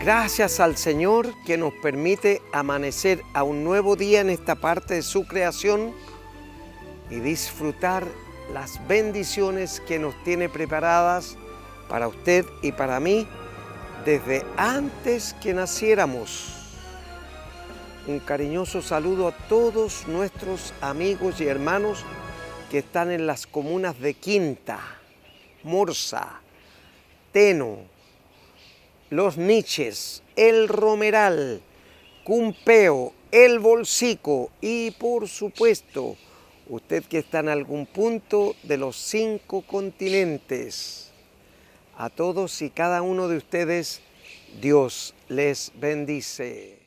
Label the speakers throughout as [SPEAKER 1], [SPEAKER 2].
[SPEAKER 1] Gracias al Señor que nos permite amanecer a un nuevo día en esta parte de su creación y disfrutar las bendiciones que nos tiene preparadas para usted y para mí desde antes que naciéramos. Un cariñoso saludo a todos nuestros amigos y hermanos que están en las comunas de Quinta, Morsa, Teno, Los Niches, El Romeral, Cumpeo, El Bolsico y por supuesto usted que está en algún punto de los 5 continentes. A todos y cada uno de ustedes, Dios les bendice.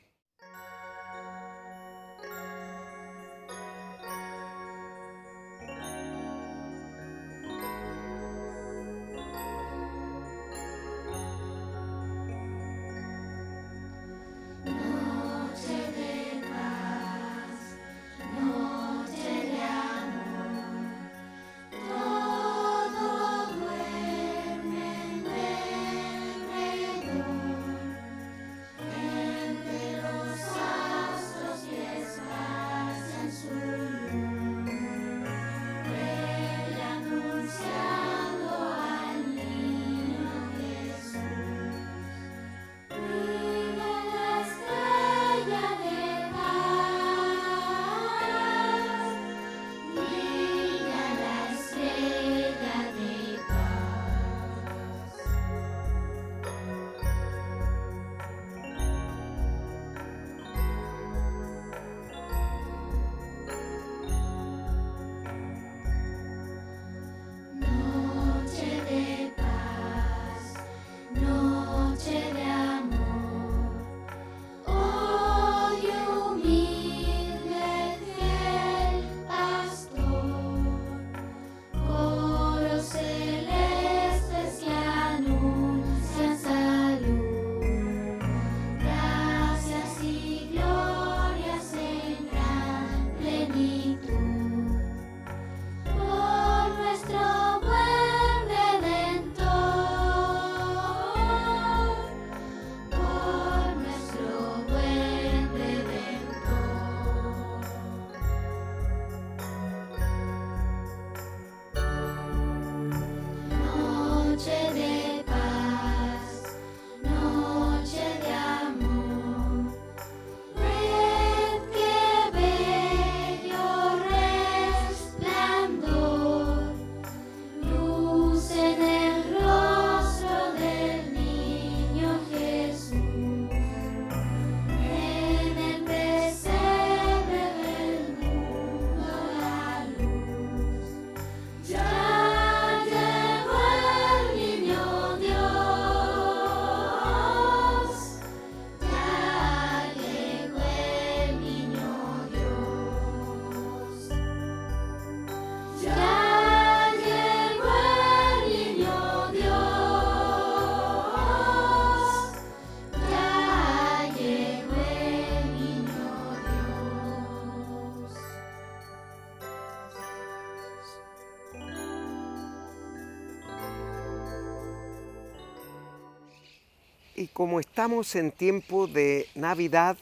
[SPEAKER 1] Y como estamos en tiempo de Navidad,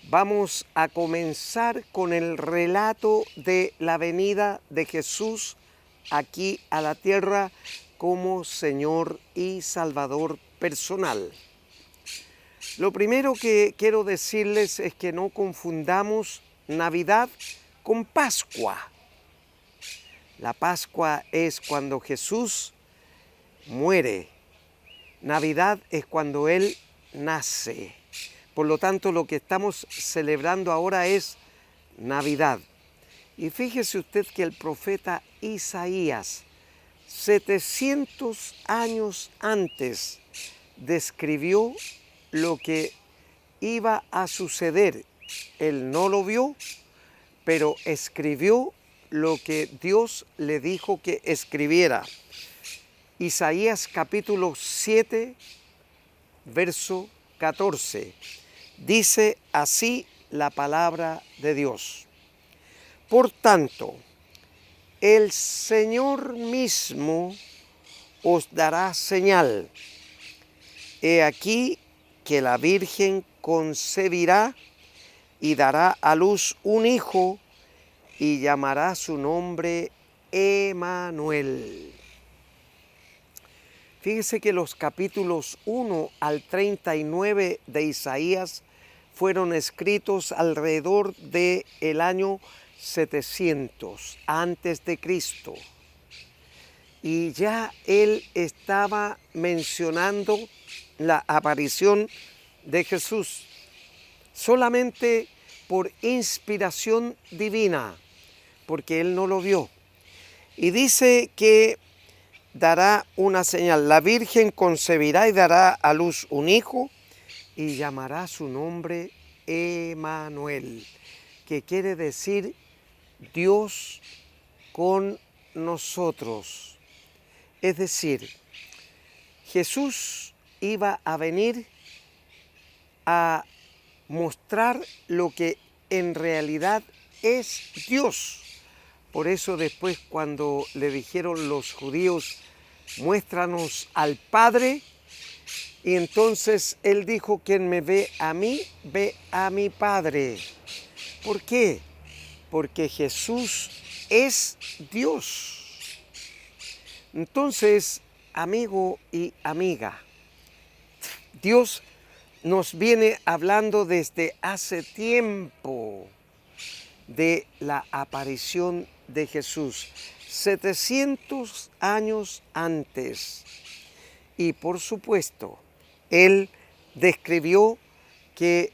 [SPEAKER 1] vamos a comenzar con el relato de la venida de Jesús aquí a la tierra como Señor y Salvador personal. Lo primero que quiero decirles es que no confundamos Navidad con Pascua. La Pascua es cuando Jesús muere. Navidad es cuando Él nace. Por lo tanto, lo que estamos celebrando ahora es Navidad. Y fíjese usted que el profeta Isaías, 700 años antes, describió lo que iba a suceder. Él no lo vio, pero escribió lo que Dios le dijo que escribiera. Isaías capítulo 7, verso 14. Dice así la palabra de Dios. Por tanto, el Señor mismo os dará señal. He aquí que la Virgen concebirá y dará a luz un hijo y llamará su nombre Emmanuel. Fíjese que los capítulos 1 al 39 de Isaías fueron escritos alrededor del año 700 antes de Cristo. Y ya él estaba mencionando la aparición de Jesús solamente por inspiración divina, porque él no lo vio. Y dice que dará una señal. La Virgen concebirá y dará a luz un hijo y llamará su nombre Emmanuel, que quiere decir Dios con nosotros. Es decir, Jesús iba a venir a mostrar lo que en realidad es Dios. Por eso después cuando le dijeron los judíos, muéstranos al Padre, y entonces él dijo, quien me ve a mí, ve a mi Padre. ¿Por qué? Porque Jesús es Dios. Entonces, amigo y amiga, Dios nos viene hablando desde hace tiempo de la aparición de Jesús, 700 años antes. Y por supuesto, Él describió que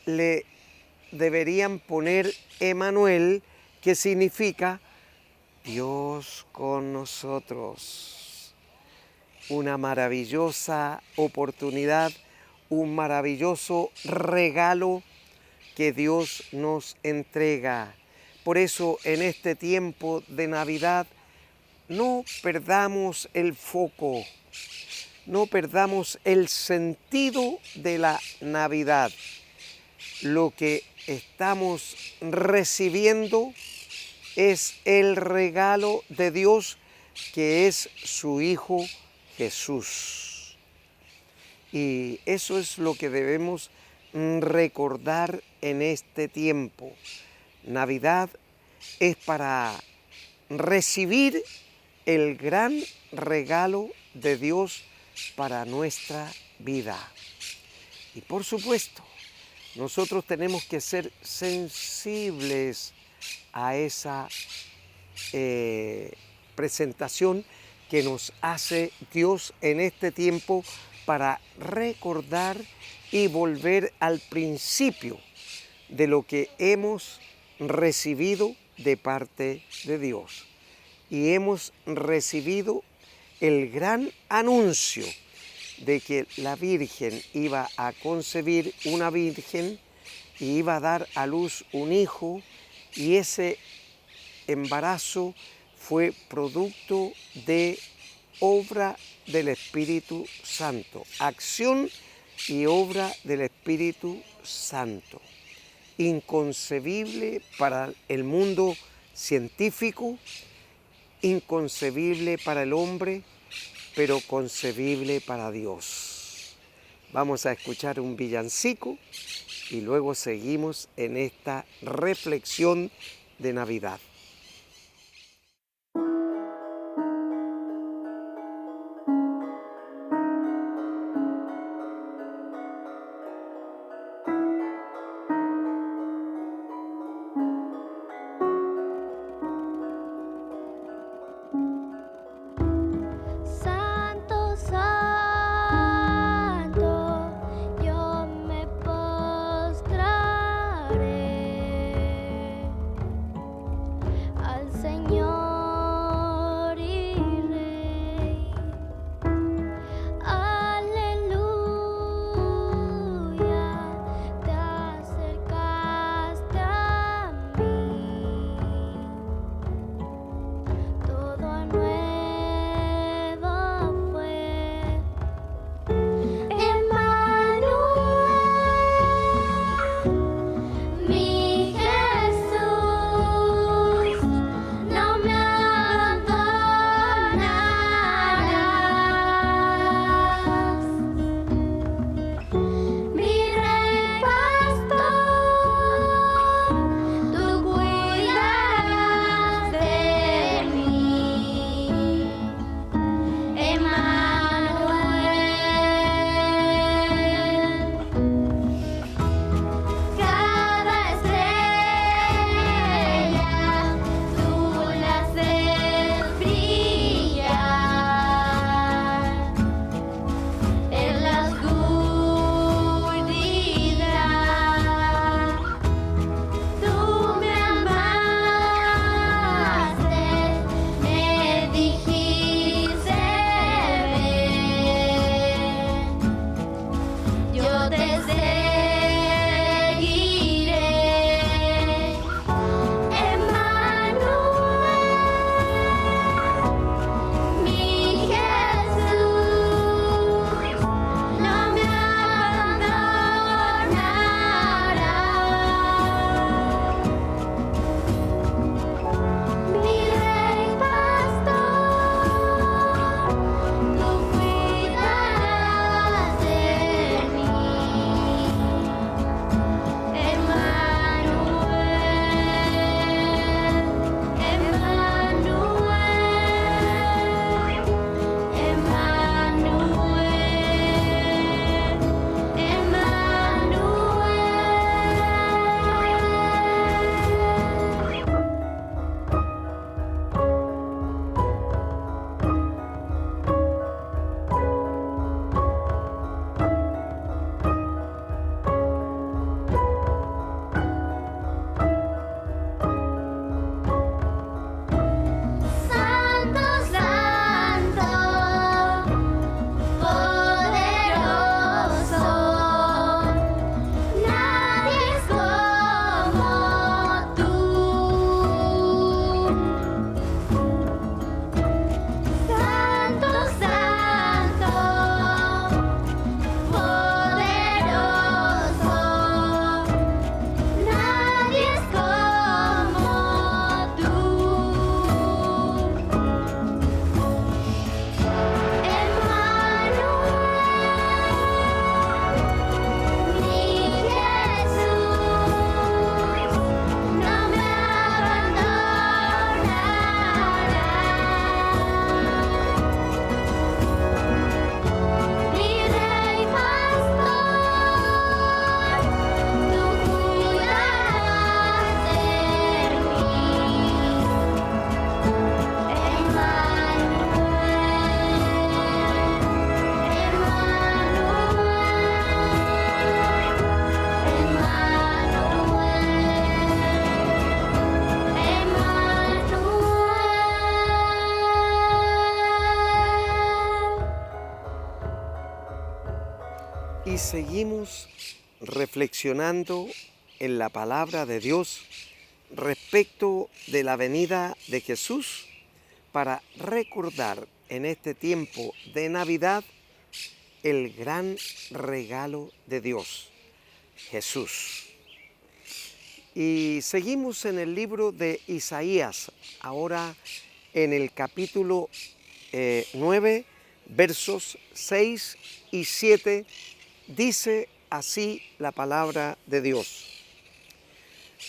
[SPEAKER 1] le deberían poner Emmanuel, que significa Dios con nosotros. Una maravillosa oportunidad, un maravilloso regalo que Dios nos entrega. Por eso en este tiempo de Navidad no perdamos el foco, no perdamos el sentido de la Navidad. Lo que estamos recibiendo es el regalo de Dios, que es su Hijo Jesús. Y eso es lo que debemos recordar en este tiempo. Navidad es para recibir el gran regalo de Dios para nuestra vida. Y por supuesto, nosotros tenemos que ser sensibles a esa presentación que nos hace Dios en este tiempo para recordar y volver al principio de lo que hemos recibido de parte de Dios. Y hemos recibido el gran anuncio de que la Virgen iba a concebir una virgen y iba a dar a luz un hijo, y ese embarazo fue producto de obra del Espíritu Santo, acción y obra del Espíritu Santo. Inconcebible para el mundo científico, inconcebible para el hombre, pero concebible para Dios. Vamos a escuchar un villancico y luego seguimos en esta reflexión de Navidad.
[SPEAKER 2] Santo, santo, yo me postraré
[SPEAKER 1] seguimos reflexionando en la palabra de Dios respecto de la venida de Jesús para recordar en este tiempo de Navidad el gran regalo de Dios, Jesús. Y seguimos en el libro de Isaías, ahora en el capítulo 9, versos 6 y 7, dice así la palabra de Dios.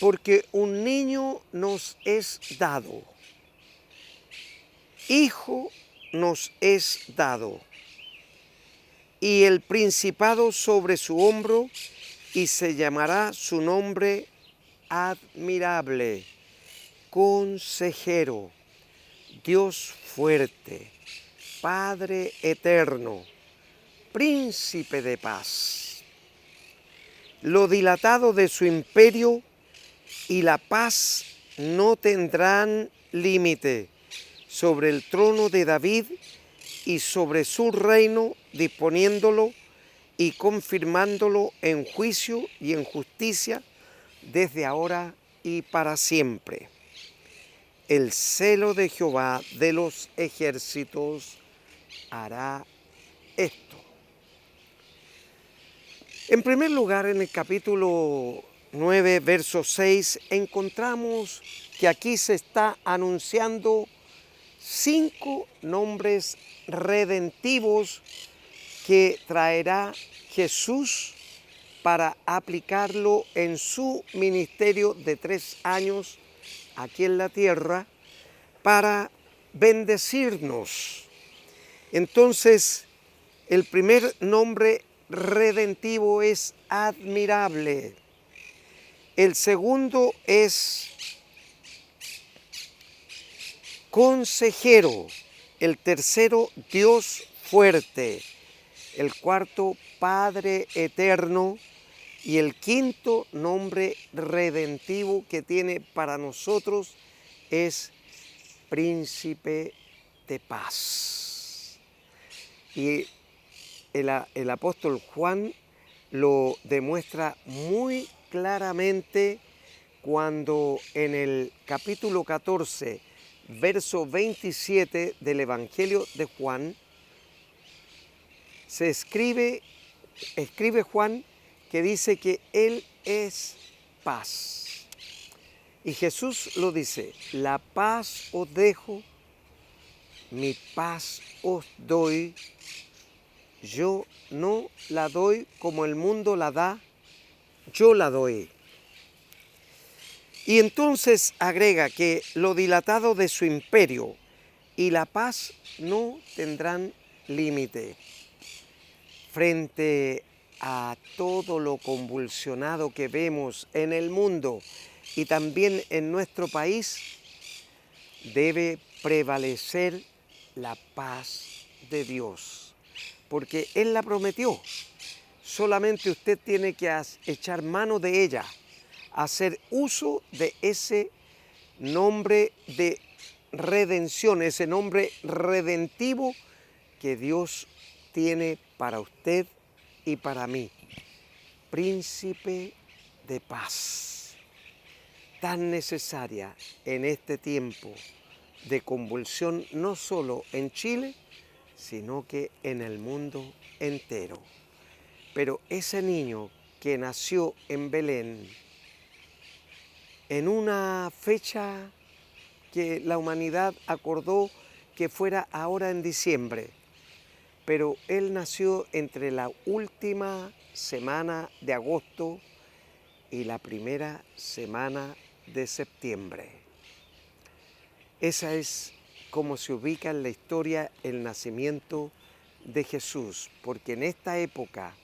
[SPEAKER 1] Porque un niño nos es dado, hijo nos es dado, y el principado sobre su hombro, y se llamará su nombre admirable, consejero, Dios fuerte, Padre eterno, príncipe de paz. Lo dilatado de su imperio y la paz no tendrán límite sobre el trono de David y sobre su reino, disponiéndolo y confirmándolo en juicio y en justicia desde ahora y para siempre. El celo de Jehová de los ejércitos hará esto. En primer lugar, en el capítulo 9, verso 6, encontramos que aquí se está anunciando 5 nombres redentivos que traerá Jesús para aplicarlo en su ministerio de 3 años aquí en la tierra, para bendecirnos. Entonces, el primer nombre redentivo es admirable. El segundo es consejero. El tercero, Dios fuerte. El cuarto, Padre eterno. Y el quinto nombre redentivo que tiene para nosotros es Príncipe de Paz. Y el apóstol Juan lo demuestra muy claramente cuando en el capítulo 14, verso 27 del Evangelio de Juan, se escribe Juan que dice que Él es paz. Y Jesús lo dice, la paz os dejo, mi paz os doy, yo no la doy como el mundo la da, yo la doy. Y entonces agrega que lo dilatado de su imperio y la paz no tendrán límite. Frente a todo lo convulsionado que vemos en el mundo y también en nuestro país, debe prevalecer la paz de Dios, porque Él la prometió. Solamente usted tiene que echar mano de ella, hacer uso de ese nombre de redención, ese nombre redentivo que Dios tiene para usted y para mí, Príncipe de Paz, tan necesaria en este tiempo de convulsión, no solo en Chile, sino que en el mundo entero. Pero ese niño que nació en Belén, en una fecha que la humanidad acordó que fuera ahora en diciembre, pero él nació entre la última semana de agosto y la primera semana de septiembre. Esa es como se ubica en la historia el nacimiento de Jesús, porque en esta época,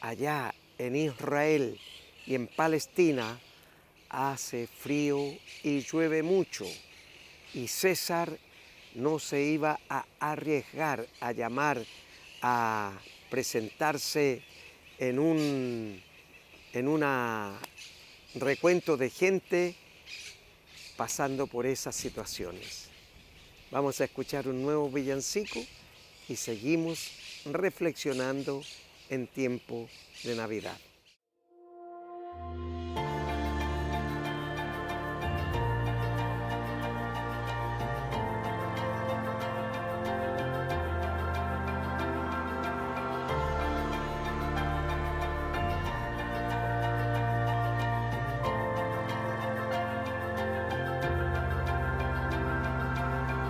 [SPEAKER 1] allá en Israel y en Palestina, hace frío y llueve mucho, y César no se iba a arriesgar a llamar a presentarse en un recuento de gente pasando por esas situaciones. Vamos a escuchar un nuevo villancico y seguimos reflexionando en tiempo de Navidad.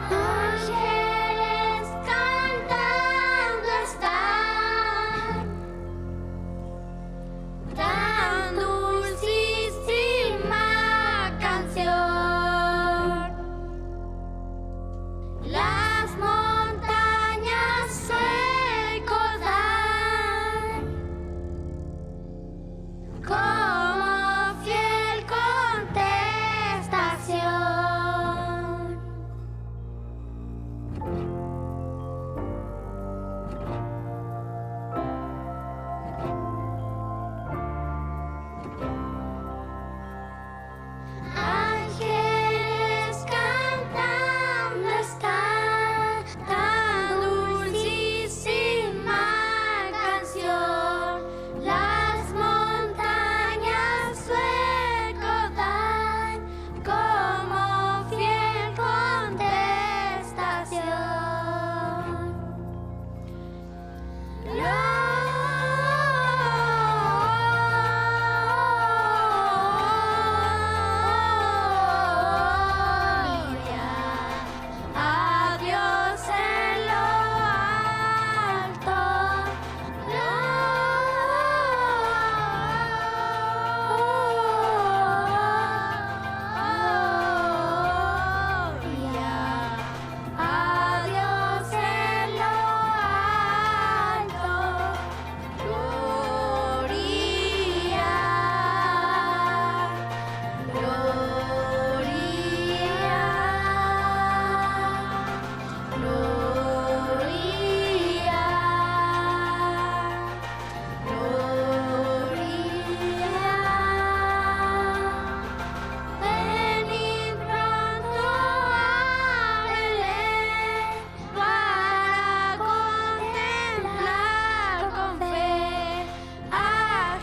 [SPEAKER 2] Ángeles cantando están, tan dulcísima canción. Las montañas su eco dan, como fiel contestación. Ángeles cantando están, tan dulcísima canción. Las montañas su eco dan, como fiel contestación. Gloria a Dios en lo alto. Gloria a Dios en lo alto. Gloria, venid pronto a Belén para contemplar con fe a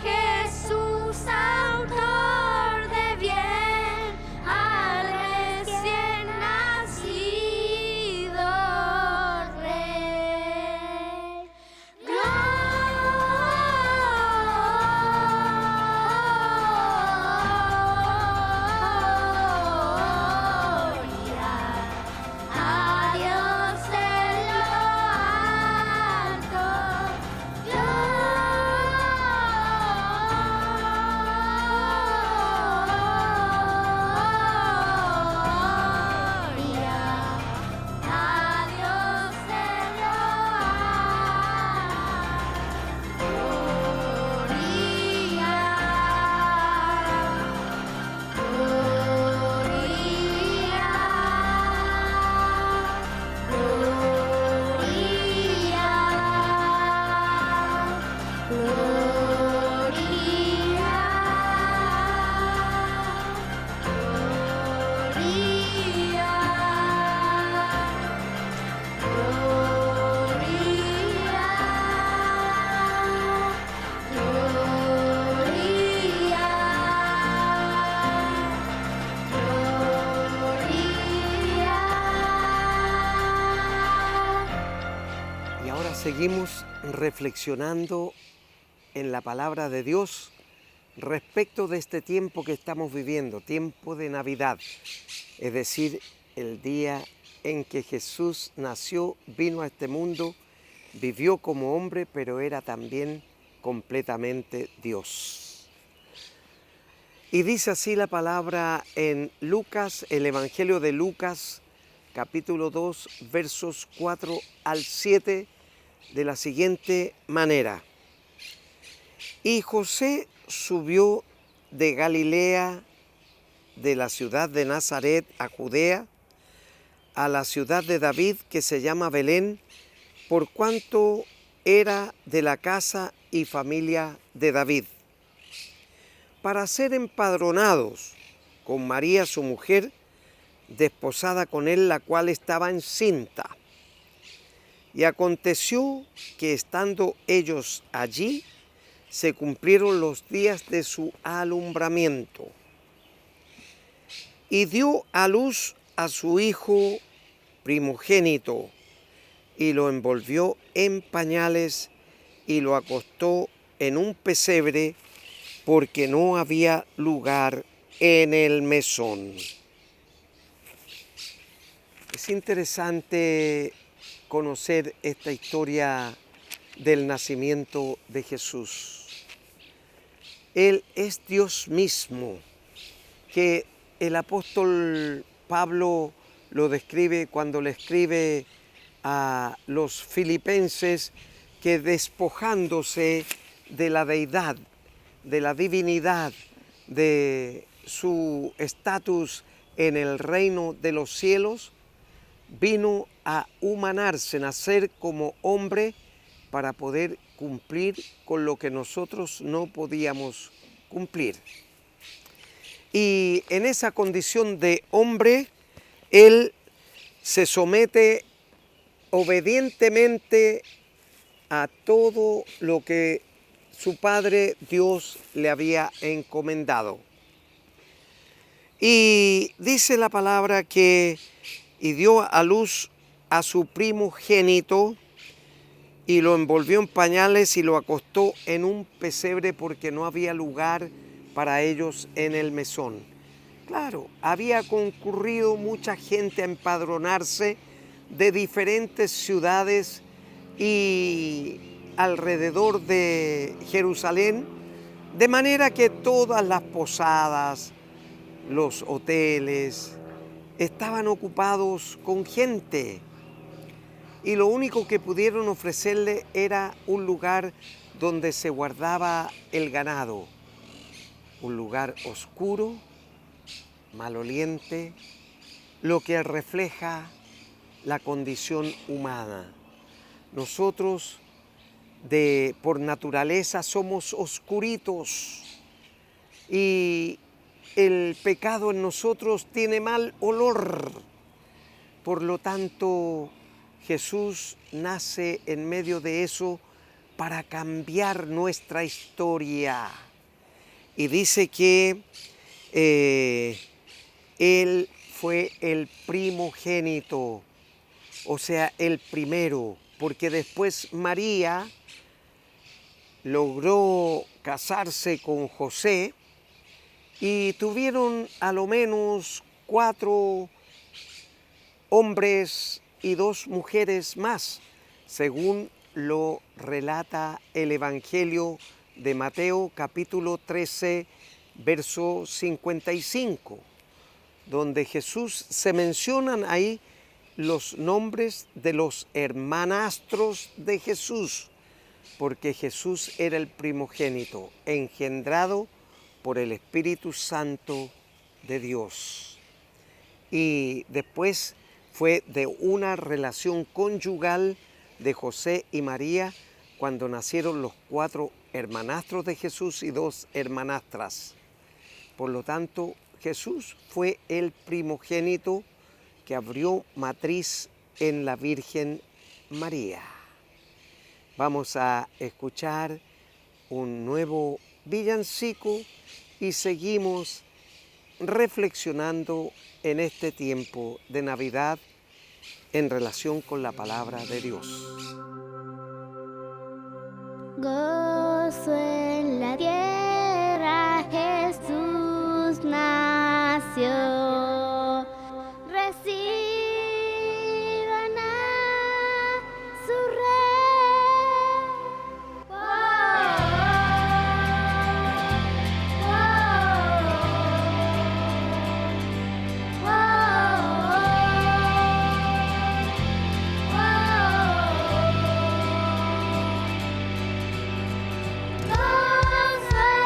[SPEAKER 2] Jesús, autor de bien, al recién nacido Rey. Gloria a Dios en lo alto. Gloria a Dios en lo alto.
[SPEAKER 1] Y ahora seguimos reflexionando en la palabra de Dios respecto de este tiempo que estamos viviendo, tiempo de Navidad, es decir, el día en que Jesús nació, vino a este mundo, vivió como hombre, pero era también completamente Dios. Y dice así la palabra en Lucas, el Evangelio de Lucas, capítulo 2, versos 4 al 7, de la siguiente manera. Y José subió de Galilea, de la ciudad de Nazaret a Judea, a la ciudad de David que se llama Belén, por cuanto era de la casa y familia de David, para ser empadronados con María su mujer, desposada con él, la cual estaba encinta. Y aconteció que estando ellos allí, se cumplieron los días de su alumbramiento. Y dio a luz a su hijo primogénito, y lo envolvió en pañales, y lo acostó en un pesebre, porque no había lugar en el mesón. Es interesante conocer esta historia del nacimiento de Jesús. Él es Dios mismo, que el apóstol Pablo lo describe cuando le escribe a los filipenses, que despojándose de la deidad, de la divinidad, de su estatus en el reino de los cielos, vino a humanarse, nacer como hombre para poder cumplir con lo que nosotros no podíamos cumplir. Y en esa condición de hombre, él se somete obedientemente a todo lo que su Padre Dios le había encomendado. Y dice la palabra que y dio a luz a su primogénito, y lo envolvió en pañales y lo acostó en un pesebre, porque no había lugar para ellos en el mesón. Claro, había concurrido mucha gente a empadronarse de diferentes ciudades y alrededor de Jerusalén, de manera que todas las posadas, los hoteles, estaban ocupados con gente, y lo único que pudieron ofrecerle era un lugar donde se guardaba el ganado, un lugar oscuro, maloliente, lo que refleja la condición humana. Nosotros por naturaleza somos oscuritos, y el pecado en nosotros tiene mal olor. Por lo tanto, Jesús nace en medio de eso para cambiar nuestra historia. Y dice que Él fue el primogénito, o sea, el primero, porque después María logró casarse con José, y tuvieron a lo menos 4 hombres y 2 mujeres más, según lo relata el Evangelio de Mateo, capítulo 13, verso 55, donde Jesús se mencionan ahí los nombres de los hermanastros de Jesús, porque Jesús era el primogénito, engendrado por el Espíritu Santo de Dios. Y después fue de una relación conyugal de José y María cuando nacieron los 4 hermanastros de Jesús y 2 hermanastras. Por lo tanto, Jesús fue el primogénito que abrió matriz en la Virgen María. Vamos a escuchar un nuevo villancico y seguimos reflexionando en este tiempo de Navidad en relación con la palabra de Dios.
[SPEAKER 2] Gozo en la tierra, Jesús nació. Reciban a su rey. Gozo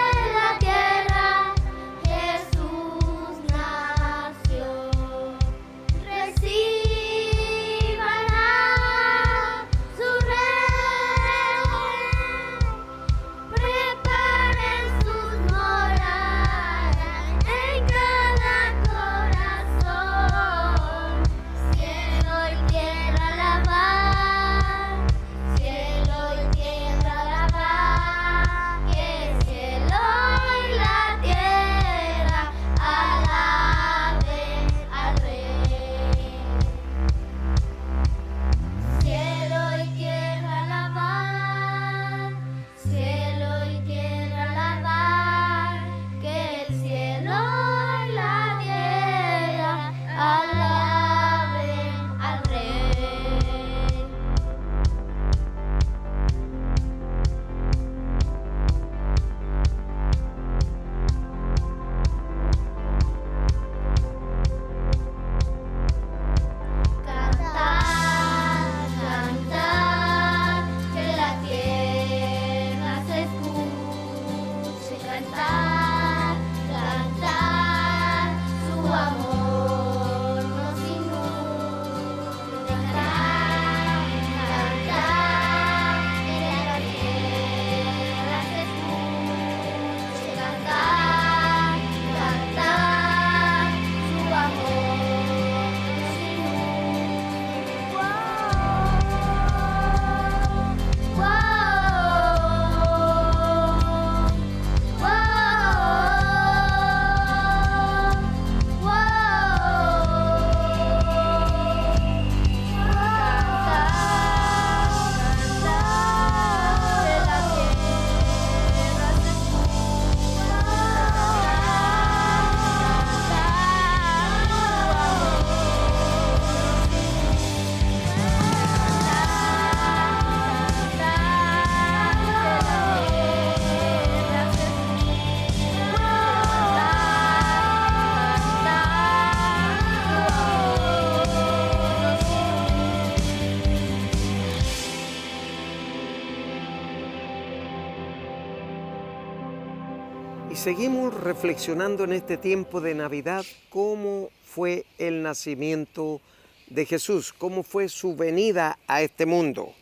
[SPEAKER 1] seguimos reflexionando en este tiempo de Navidad cómo fue el nacimiento de Jesús, cómo fue su venida a este mundo.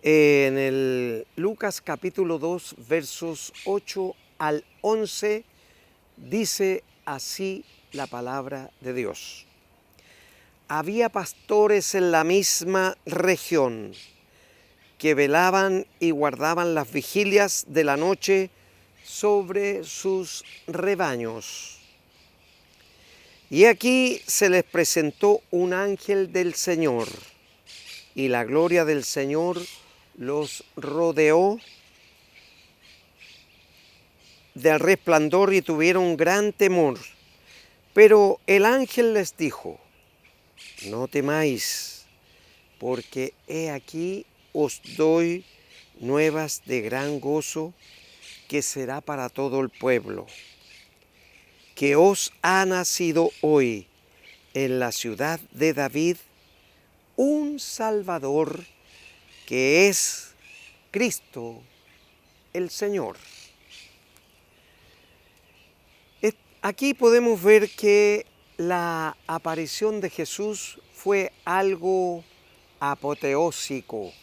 [SPEAKER 1] En el Lucas capítulo 2, versos 8 al 11, dice así la palabra de Dios. Había pastores en la misma región que velaban y guardaban las vigilias de la noche sobre sus rebaños. Y aquí se les presentó un ángel del Señor, y la gloria del Señor los rodeó del resplandor y tuvieron gran temor. Pero el ángel les dijo: no temáis, porque he aquí os doy nuevas de gran gozo, que será para todo el pueblo, que os ha nacido hoy en la ciudad de David un Salvador, que es Cristo el Señor. Aquí podemos ver que la aparición de Jesús fue algo apoteósico,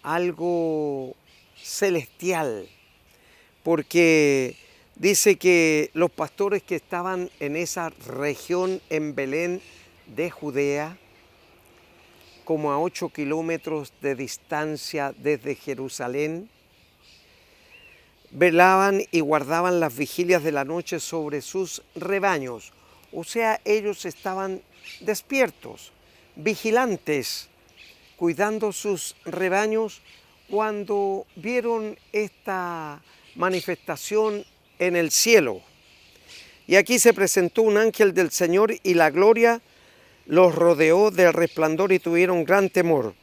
[SPEAKER 1] algo celestial, porque dice que los pastores que estaban en esa región en Belén de Judea, como a 8 kilómetros de distancia desde Jerusalén, velaban y guardaban las vigilias de la noche sobre sus rebaños. O sea, ellos estaban despiertos, vigilantes, cuidando sus rebaños cuando vieron esta manifestación en el cielo. Y aquí se presentó un ángel del Señor y la gloria los rodeó del resplandor y tuvieron gran temor.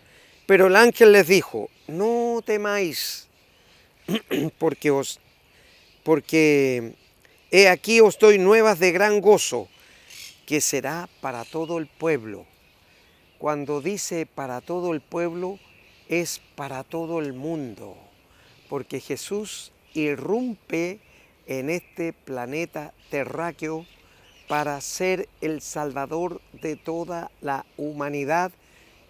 [SPEAKER 1] Pero el ángel les dijo: no temáis, porque he aquí os doy nuevas de gran gozo, que será para todo el pueblo. Cuando dice para todo el pueblo, es para todo el mundo, porque Jesús irrumpe en este planeta terráqueo para ser el Salvador de toda la humanidad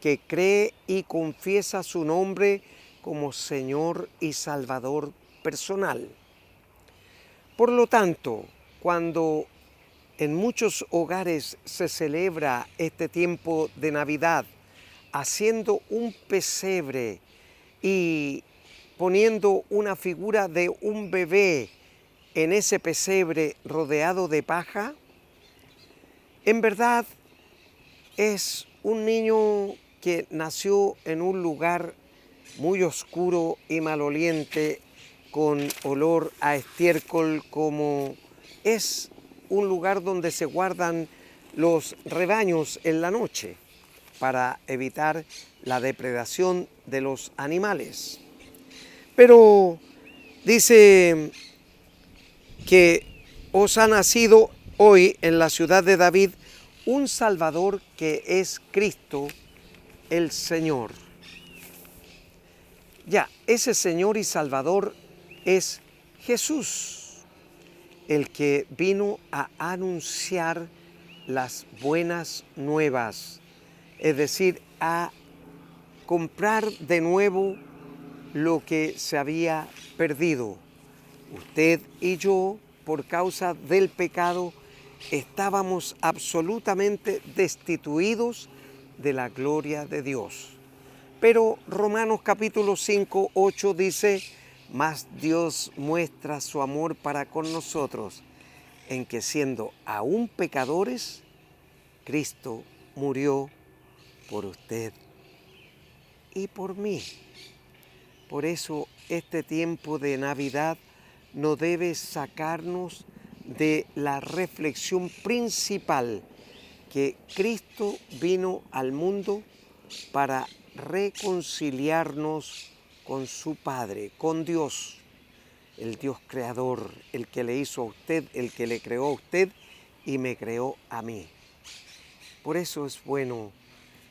[SPEAKER 1] que cree y confiesa su nombre como Señor y Salvador personal. Por lo tanto, cuando en muchos hogares se celebra este tiempo de Navidad haciendo un pesebre y poniendo una figura de un bebé en ese pesebre rodeado de paja, en verdad es un niño que nació en un lugar muy oscuro y maloliente, con olor a estiércol, como es un lugar donde se guardan los rebaños en la noche para evitar la depredación de los animales. Pero dice que os ha nacido hoy en la ciudad de David un Salvador, que es Cristo el Señor. Ya, ese Señor y Salvador es Jesús, el que vino a anunciar las buenas nuevas, es decir, a comprar de nuevo lo que se había perdido. Usted y yo, por causa del pecado, estábamos absolutamente destituidos de la gloria de Dios. Pero Romanos capítulo 5, 8 dice: mas Dios muestra su amor para con nosotros, en que siendo aún pecadores, Cristo murió por usted y por mí. Por eso este tiempo de Navidad no debe sacarnos de la reflexión principal, que Cristo vino al mundo para reconciliarnos con su Padre, con Dios, el Dios creador, el que le hizo a usted, el que le creó a usted y me creó a mí. Por eso es bueno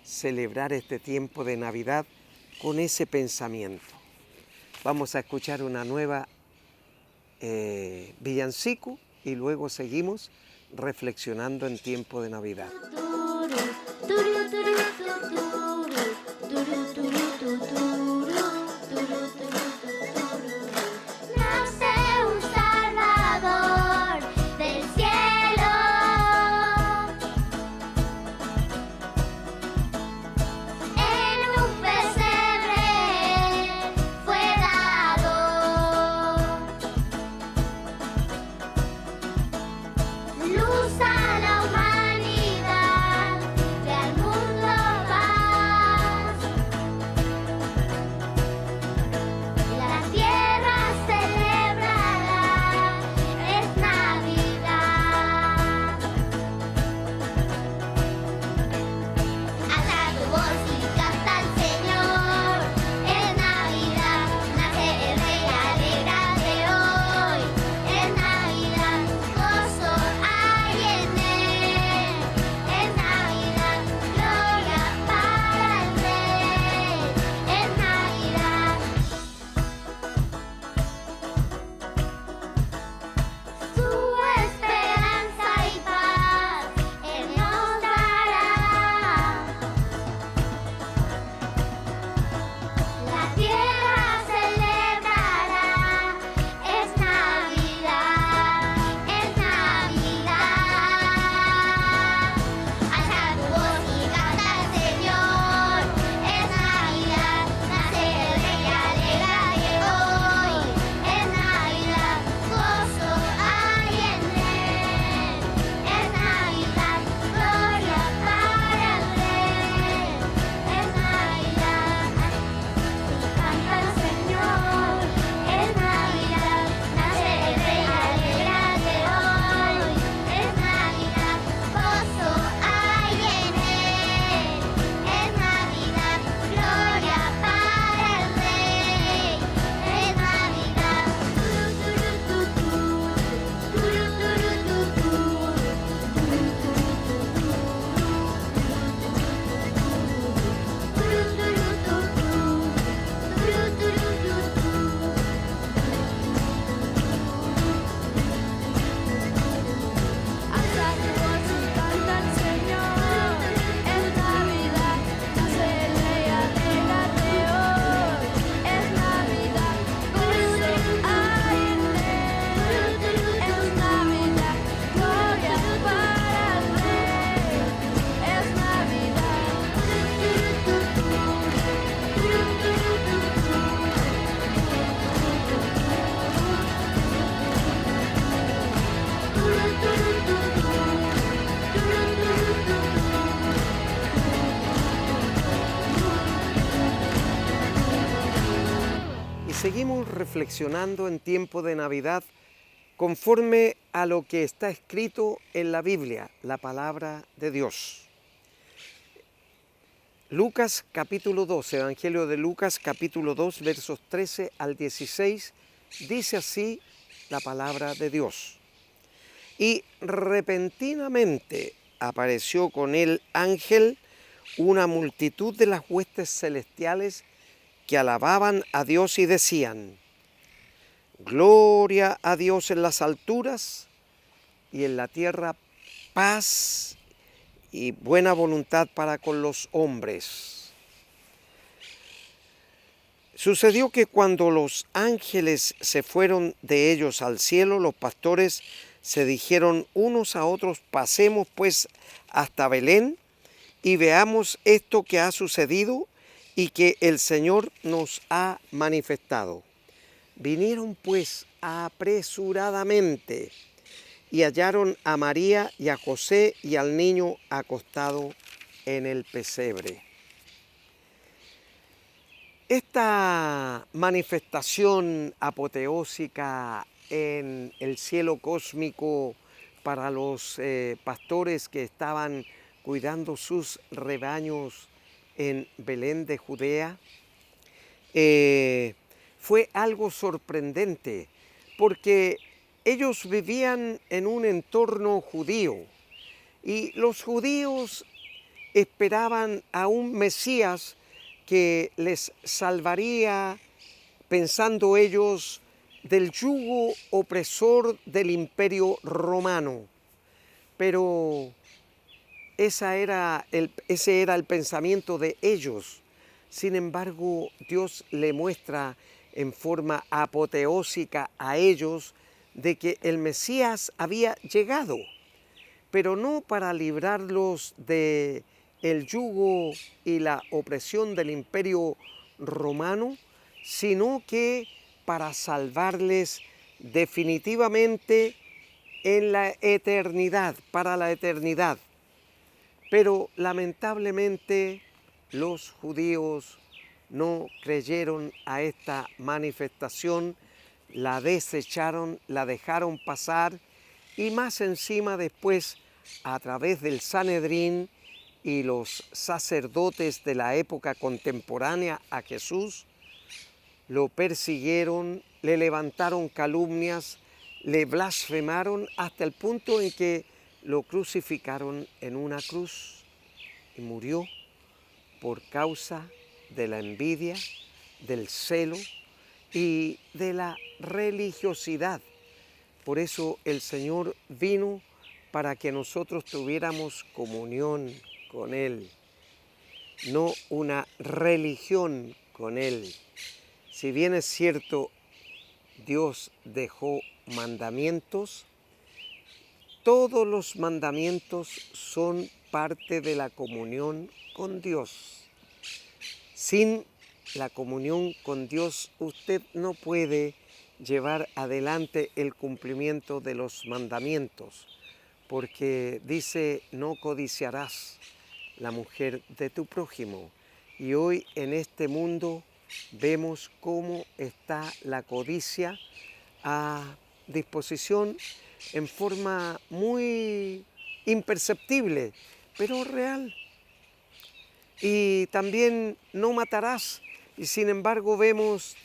[SPEAKER 1] celebrar este tiempo de Navidad con ese pensamiento. Vamos a escuchar una nueva villancico y luego seguimos reflexionando en tiempo de Navidad.
[SPEAKER 2] Nace un Salvador del cielo, en un pesebre fue dado. Luz a la humanidad y al mundo paz. La tierra celebrará, es Navidad. Alza tu voz y canta al Señor, es Navidad. Nace el Rey, alégrate hoy, es Navidad. Gozo hay en él, es Navidad. Gloria para el Rey, es Navidad. Su esperanza y paz Él nos dará. La tierra celebrará, es Navidad, es Navidad. Alza tu voz y canta al Señor, es Navidad. Nace el Rey, alégrate hoy, es Navidad. Gozo hay en él, es Navidad. Gloria para el Rey, es Navidad. Canta al Señor, es Navidad. Nace el Rey, alégrate hoy, es Navidad. Gozo hay en él, es Navidad. Gloria para el Rey, es Navidad. Alza tu voz y canta al Señor, es Navidad. Nace el Rey, alégrate hoy, es Navidad. Gozo hay en él, es Navidad. Gloria para el Rey, es Navidad.
[SPEAKER 1] Y seguimos reflexionando en tiempo de Navidad conforme a lo que está escrito en la Biblia, la palabra de Dios. Lucas capítulo 2, Evangelio de Lucas capítulo 2, versos 13 al 16, dice así la palabra de Dios. Y repentinamente apareció con el ángel una multitud de las huestes celestiales que alababan a Dios y decían: Gloria a Dios en las alturas y en la tierra paz y buena voluntad para con los hombres. Sucedió que cuando los ángeles se fueron de ellos al cielo, los pastores se dijeron unos a otros: pasemos pues hasta Belén y veamos esto que ha sucedido y que el Señor nos ha manifestado. Vinieron pues apresuradamente y hallaron a María y a José y al niño acostado en el pesebre. Esta manifestación apoteósica en el cielo cósmico para los pastores que estaban cuidando sus rebaños en Belén de Judea, fue algo sorprendente porque ellos vivían en un entorno judío y los judíos esperaban a un Mesías que les salvaría, pensando ellos, del yugo opresor del Imperio Romano. Pero ese era el pensamiento de ellos. Sin embargo, Dios le muestra en forma apoteósica a ellos de que el Mesías había llegado, pero no para librarlos de el yugo y la opresión del Imperio Romano, sino que para salvarles definitivamente en la eternidad, para la eternidad. Pero lamentablemente los judíos no creyeron a esta manifestación, la desecharon, la dejaron pasar y más encima después a través del Sanedrín y los sacerdotes de la época contemporánea a Jesús, lo persiguieron, le levantaron calumnias, le blasfemaron hasta el punto en que lo crucificaron en una cruz y murió por causa de la envidia, del celo y de la religiosidad. Por eso el Señor vino para que nosotros tuviéramos comunión con Él, no una religión con Él. Si bien es cierto, Dios dejó mandamientos, todos los mandamientos son parte de la comunión con Dios. Sin la comunión con Dios, usted no puede llevar adelante el cumplimiento de los mandamientos, porque dice, no codiciarás la mujer de tu prójimo. Y hoy en este mundo vemos cómo está la codicia a disposición en forma muy imperceptible, pero real. Y también no matarás, y sin embargo vemos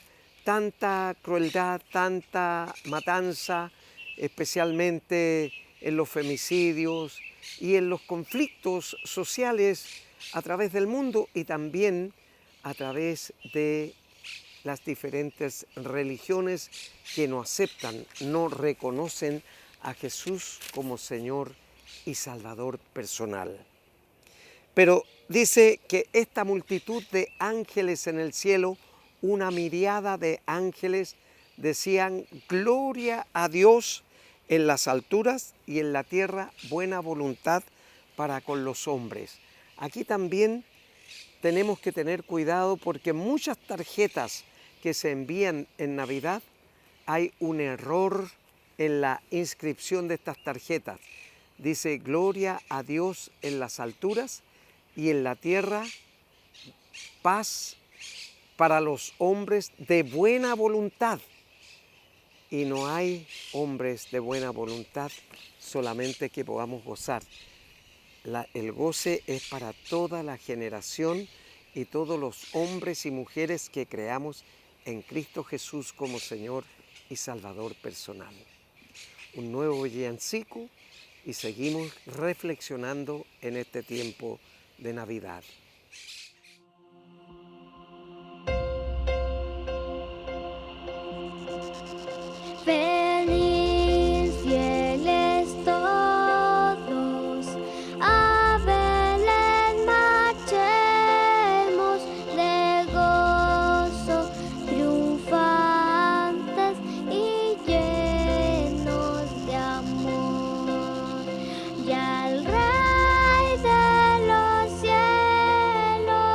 [SPEAKER 1] tanta crueldad, tanta matanza, especialmente en los femicidios y en los conflictos sociales a través del mundo y también a través de las diferentes religiones que no aceptan, no reconocen a Jesús como Señor y Salvador personal. Pero dice que esta multitud de ángeles en el cielo, una miriada de ángeles, decían, gloria a Dios en las alturas y en la tierra buena voluntad para con los hombres. Aquí también tenemos que tener cuidado porque muchas tarjetas que se envían en Navidad hay un error en la inscripción de estas tarjetas. Dice, gloria a Dios en las alturas y en la tierra paz para los hombres de buena voluntad. Y no hay hombres de buena voluntad, solamente que podamos gozar. El goce es para toda la generación y todos los hombres y mujeres que creamos en Cristo Jesús como Señor y Salvador personal. Un nuevo villancico y seguimos reflexionando en este tiempo de Navidad.
[SPEAKER 2] Venid fieles todos, a Belén marchemos de gozo, triunfantes y llenos de amor. Ya el Rey de los cielos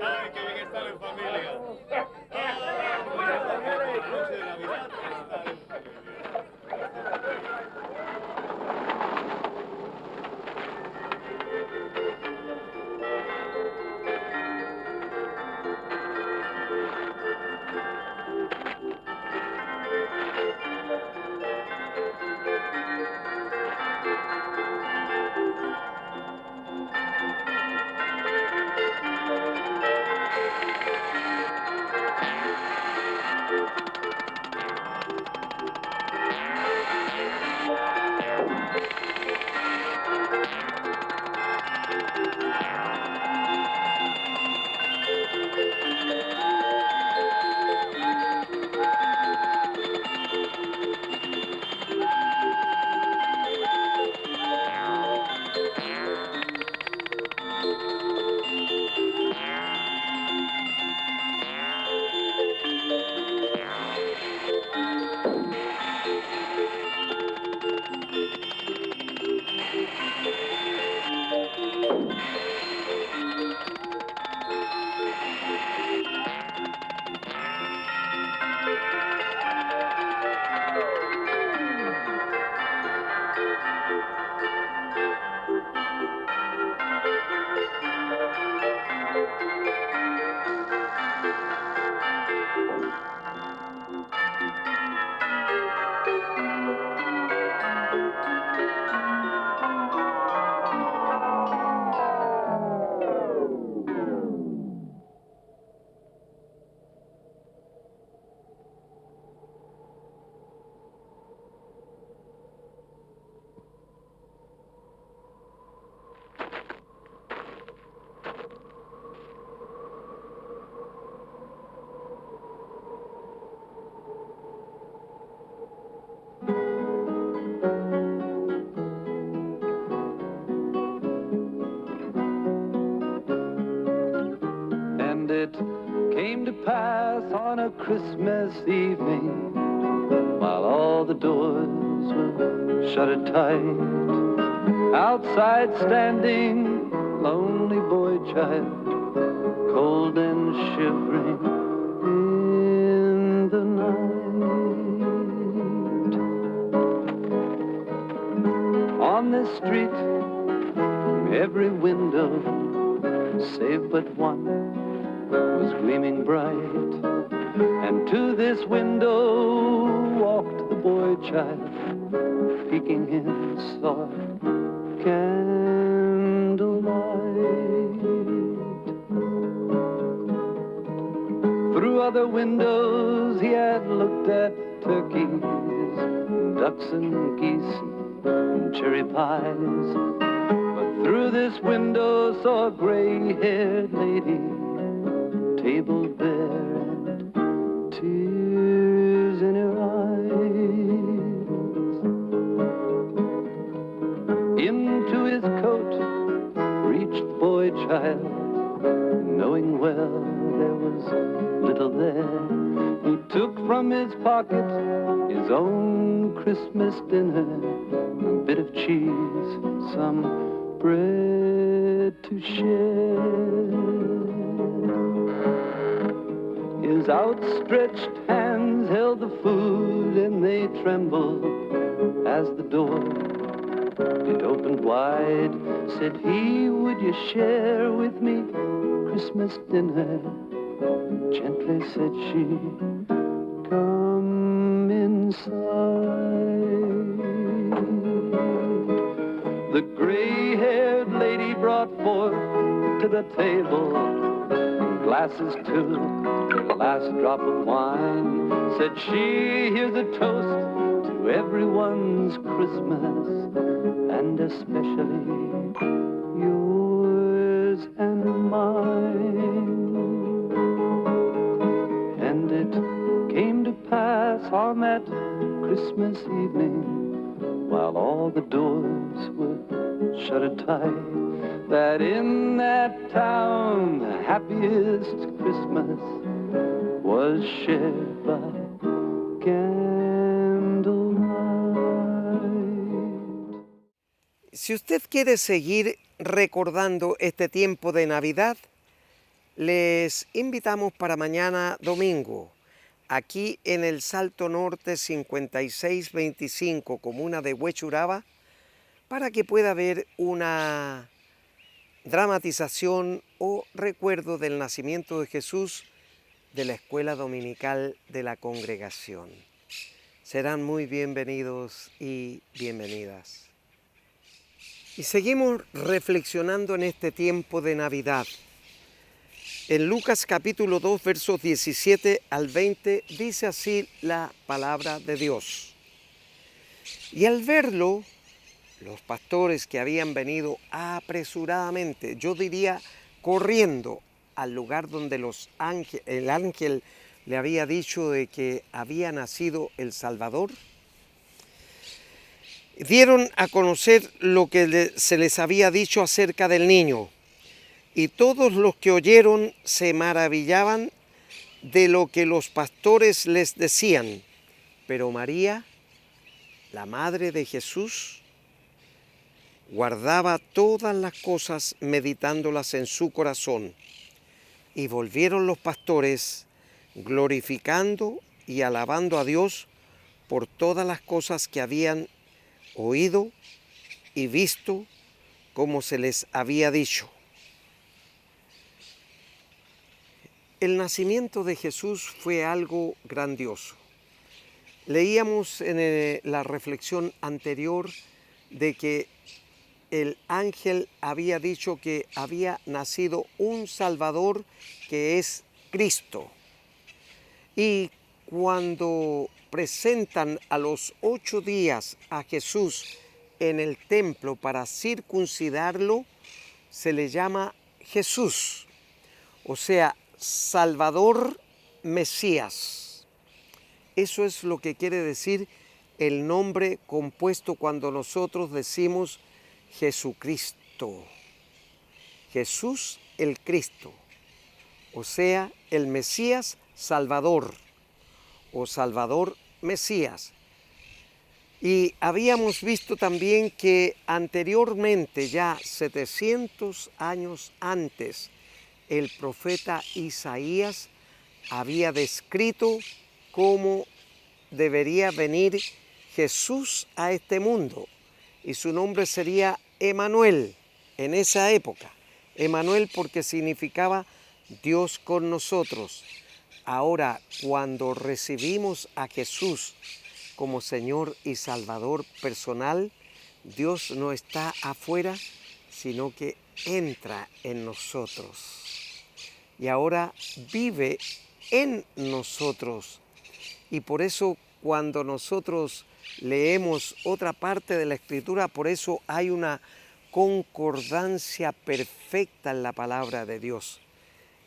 [SPEAKER 3] Ay, qué bien estar en familia.
[SPEAKER 4] And it came to pass on a Christmas evening, while all the doors were shuttered tight, outside standing, lonely boy child, cold and shivering in the night. On this street, every window, save but one, was gleaming bright, and to this window walked the boy child, peeking in soft candlelight. Through other windows he had looked at turkeys, ducks and geese and cherry pies, but through this window saw a gray-haired lady, table bare and tears in her eyes. Into his coat reached boy child, knowing well there was little there. He took from his pocket his own Christmas dinner, a bit of cheese, some bread to share. His outstretched hands held the food and they trembled as the door, it opened wide. Said he, would you share with me Christmas dinner? Gently said she, come inside. The gray-haired lady brought forth to the table glasses to the last drop of wine. Said she, here's a toast to everyone's Christmas, and especially yours and mine. And it came to pass on that Christmas evening, while all the doors were shuttered tight, that in that town the happiest Christmas was shared by candlelight.
[SPEAKER 1] Si usted quiere seguir recordando este tiempo de Navidad, les invitamos para mañana domingo, aquí en el Salto Norte 5625, comuna de Huechuraba, para que pueda ver una dramatización o recuerdo del nacimiento de Jesús de la escuela dominical de la congregación. Serán muy bienvenidos y bienvenidas. Y seguimos reflexionando en este tiempo de Navidad. En Lucas capítulo 2, versos 17 al 20, dice así la palabra de Dios. Y al verlo, los pastores que habían venido apresuradamente, yo diría corriendo al lugar donde el ángel le había dicho de que había nacido el Salvador, dieron a conocer lo que se les había dicho acerca del niño. Y todos los que oyeron se maravillaban de lo que los pastores les decían. Pero María, la madre de Jesús, guardaba todas las cosas meditándolas en su corazón. Y volvieron los pastores glorificando y alabando a Dios por todas las cosas que habían oído y visto como se les había dicho. El nacimiento de Jesús fue algo grandioso. Leíamos en la reflexión anterior de que el ángel había dicho que había nacido un Salvador que es Cristo. Y cuando presentan a los 8 días a Jesús en el templo para circuncidarlo, se le llama Jesús, o sea, Salvador Mesías. Eso es lo que quiere decir el nombre compuesto cuando nosotros decimos Jesucristo. Jesús el Cristo, o sea, el Mesías Salvador o Salvador Mesías. Y habíamos visto también que anteriormente, ya 700 años antes, el profeta Isaías había descrito cómo debería venir Jesús a este mundo. Y su nombre sería Emanuel en esa época. Emanuel porque significaba Dios con nosotros. Ahora, cuando recibimos a Jesús como Señor y Salvador personal, Dios no está afuera, sino que entra en nosotros. Y ahora vive en nosotros. Y por eso cuando nosotros leemos otra parte de la Escritura, por eso hay una concordancia perfecta en la palabra de Dios.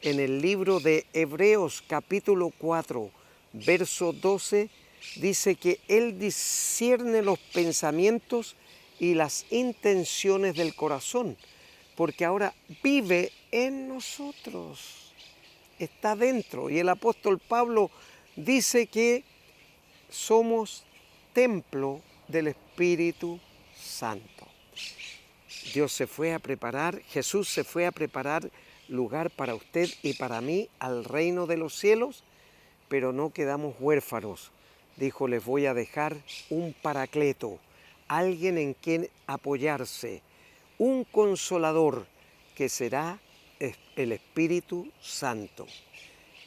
[SPEAKER 1] En el libro de Hebreos capítulo 4, verso 12, dice que Él discierne los pensamientos y las intenciones del corazón, porque ahora vive en nosotros. Está dentro. Y el apóstol Pablo dice que somos templo del Espíritu Santo. Dios se fue a preparar, Jesús se fue a preparar lugar para usted y para mí al reino de los cielos, pero no quedamos huérfanos. Dijo, les voy a dejar un paracleto, alguien en quien apoyarse, un consolador que será el Espíritu Santo.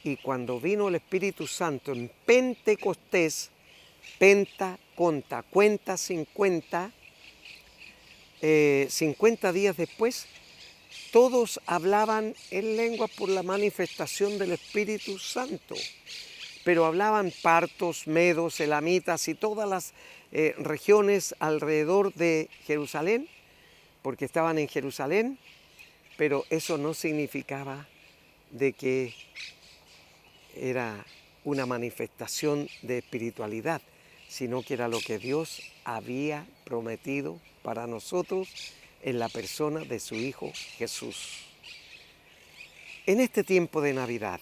[SPEAKER 1] Y cuando vino el Espíritu Santo en Pentecostés, cuenta 50 días después, todos hablaban en lengua por la manifestación del Espíritu Santo, pero hablaban partos, medos, elamitas y todas las regiones alrededor de Jerusalén, porque estaban en Jerusalén, pero eso no significaba de que era una manifestación de espiritualidad, sino que era lo que Dios había prometido para nosotros en la persona de su Hijo Jesús. En este tiempo de Navidad,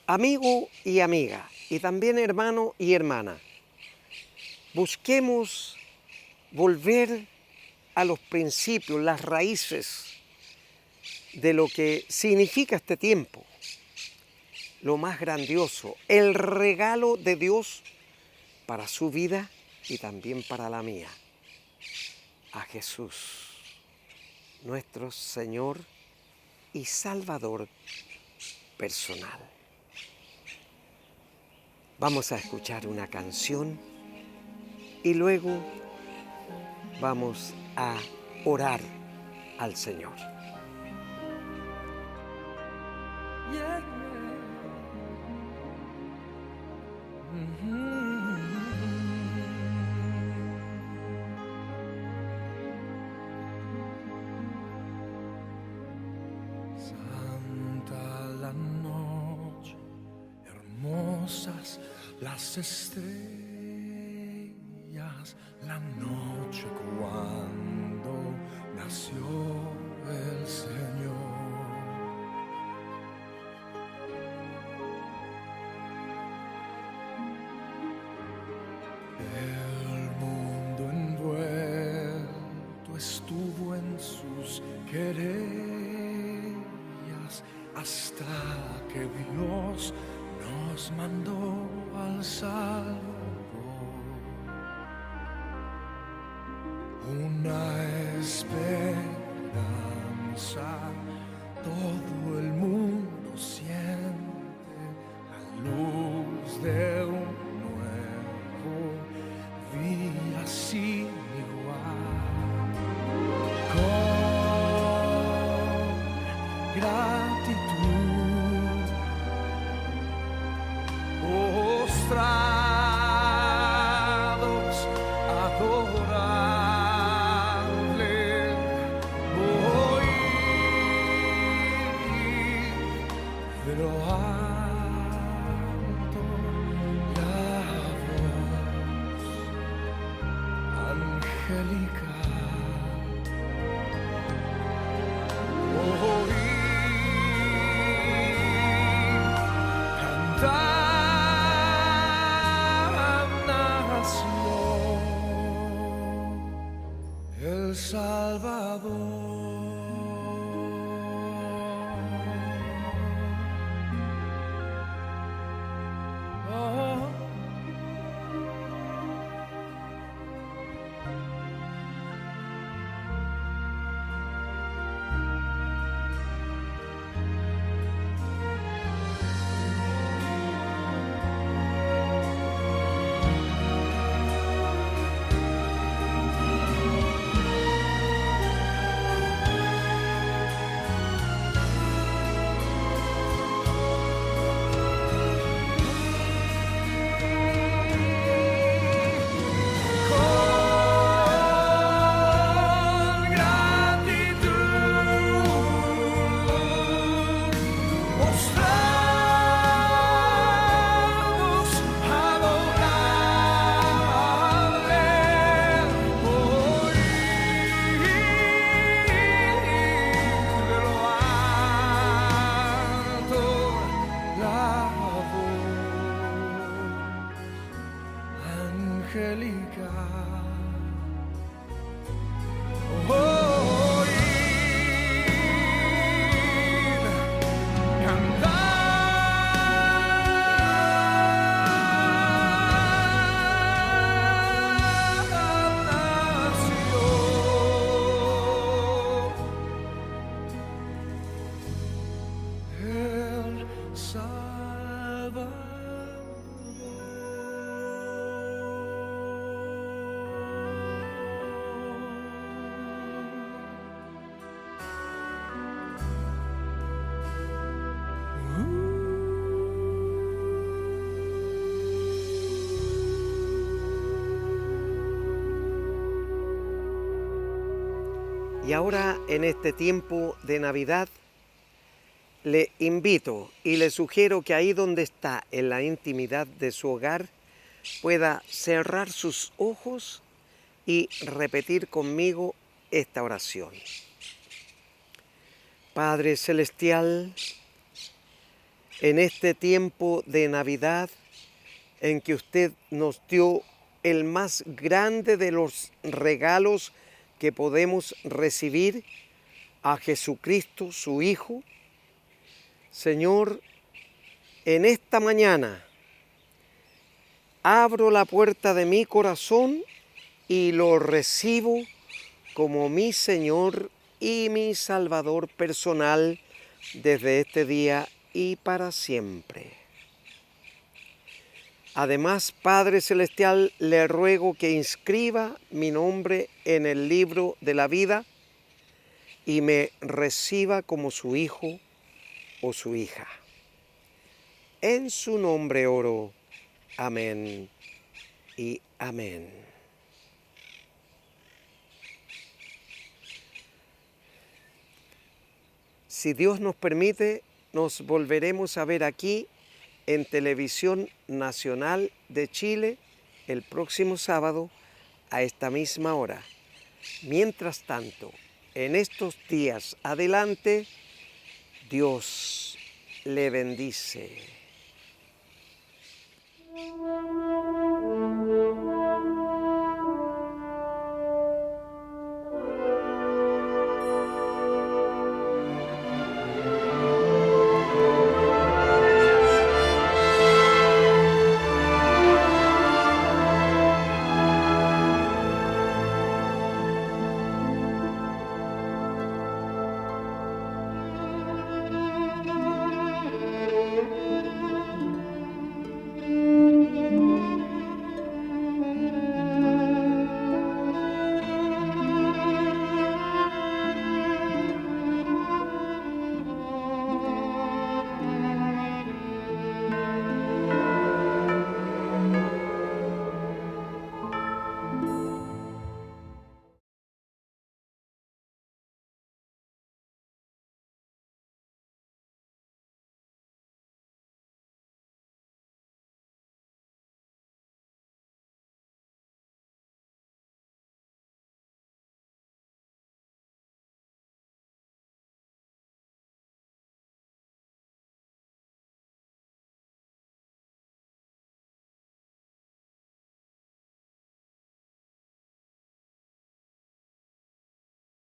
[SPEAKER 1] amigo y amiga, y también hermano y hermana, busquemos volver a los principios, las raíces de lo que significa este tiempo, lo más grandioso, el regalo de Dios para su vida y también para la mía, a Jesús, nuestro Señor y Salvador personal. Vamos a escuchar una canción y luego vamos a orar al Señor.
[SPEAKER 5] Santa la noche, hermosas las estrellas, la noche cuando nació el Señor. El mundo envuelto estuvo en sus querellas hasta que Dios nos mandó al Salvador. Una esperanza, todo el mundo siente la luz de un nuevo día sin igual. Con gratitud, postrados, adorarle, oír de lo alto la voz angelical, oír cantar nació el Salvador. Oh. Con gratitud, postrados, adorarle, oír de lo alto la voz angelical. Oír cantar nació el Salvador.
[SPEAKER 1] Y ahora, en este tiempo de Navidad, le invito y le sugiero que ahí donde está, en la intimidad de su hogar, pueda cerrar sus ojos y repetir conmigo esta oración. Padre Celestial, en este tiempo de Navidad en que usted nos dio el más grande de los regalos que podemos recibir, a Jesucristo, su Hijo, Señor, en esta mañana abro la puerta de mi corazón y lo recibo como mi Señor y mi Salvador personal desde este día y para siempre. Además, Padre Celestial, le ruego que inscriba mi nombre en el libro de la vida y me reciba como su hijo o su hija. En su nombre oro. Amén y amén. Si Dios nos permite, nos volveremos a ver aquí en Televisión Nacional de Chile el próximo sábado a esta misma hora. Mientras tanto, en estos días adelante, Dios le bendice.